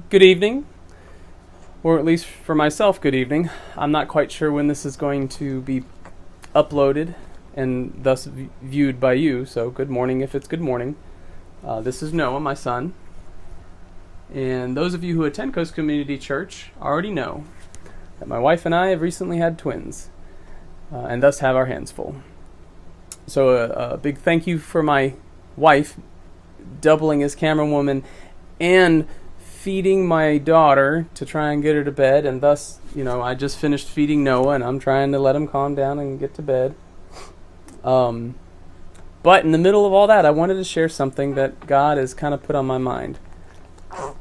Good evening, or at least for myself, good evening. I'm not quite sure when this is going to be uploaded and thus viewed by you, so good morning if it's good morning. This is Noah, my son, and those of you who attend Coast Community Church already know that my wife and I have recently had twins, and thus have our hands full. So a big thank you for my wife doubling as camerawoman and feeding my daughter to try and get her to bed, and thus, I just finished feeding Noah, and I'm trying to let him calm down and get to bed. But in the middle of all that, I wanted to share something that God has kind of put on my mind.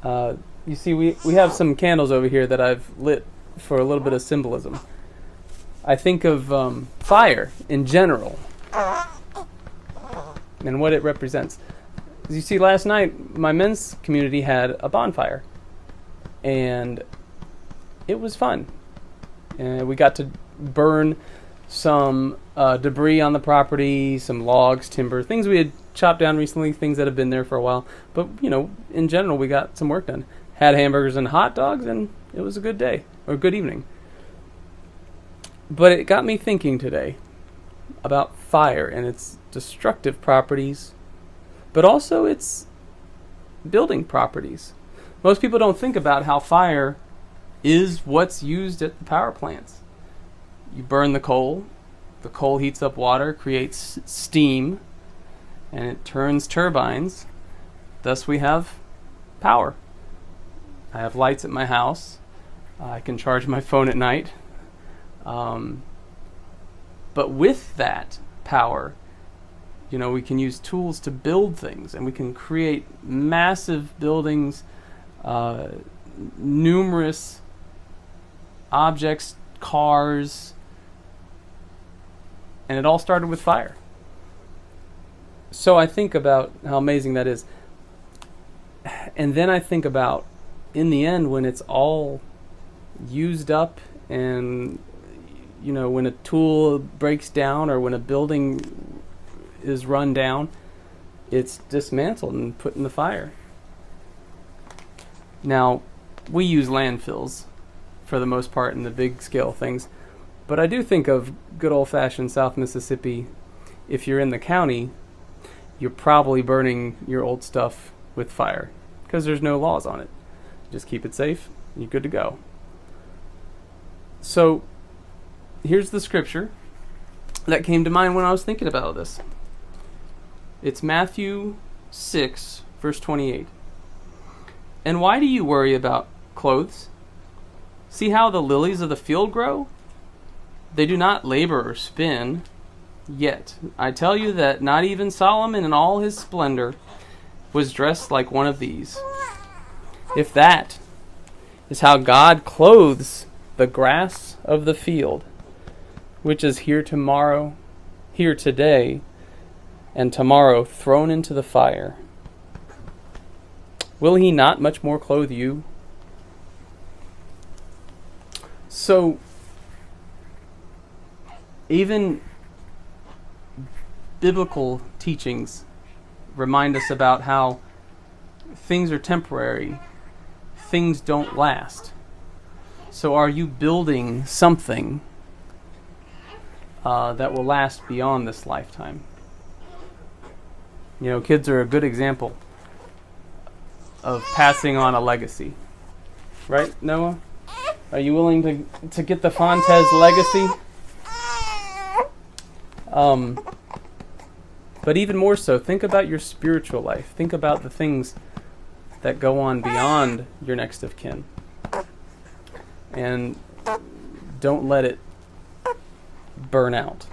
You see, we have some candles over here that I've lit for a little bit of symbolism. I think of fire in general and what it represents. As you see, last night, my men's community had a bonfire, and it was fun. And we got to burn some debris on the property, some logs, timber, things we had chopped down recently, things that have been there for a while. But, in general, we got some work done. Had hamburgers and hot dogs, and it was a good day, or a good evening. But it got me thinking today about fire and its destructive properties, but also its building properties. Most people don't think about how fire is what's used at the power plants. You burn the coal heats up water, creates steam, and it turns turbines. Thus we have power. I have lights at my house. I can charge my phone at night. But with that power, we can use tools to build things, and we can create massive buildings, numerous objects, cars, and it all started with fire. So I think about how amazing that is. And then I think about, in the end, when it's all used up and, when a tool breaks down or when a building is run down, it's dismantled and put in the fire. Now, we use landfills for the most part in the big scale things, but I do think of good old-fashioned South Mississippi. If you're in the county, you're probably burning your old stuff with fire because there's no laws on it. Just keep it safe, you're good to go. So here's the scripture that came to mind when I was thinking about this. It's Matthew 6, verse 28. And why do you worry about clothes? See how the lilies of the field grow? They do not labor or spin. Yet I tell you that not even Solomon in all his splendor was dressed like one of these. If that is how God clothes the grass of the field, which is here today, and tomorrow thrown into the fire, will he not much more clothe you? So, even biblical teachings remind us about how things are temporary, things don't last. So are you building something that will last beyond this lifetime? Kids are a good example of passing on a legacy. Right, Noah? Are you willing to get the Fontes legacy? But even more so, think about your spiritual life. Think about the things that go on beyond your next of kin. And don't let it burn out.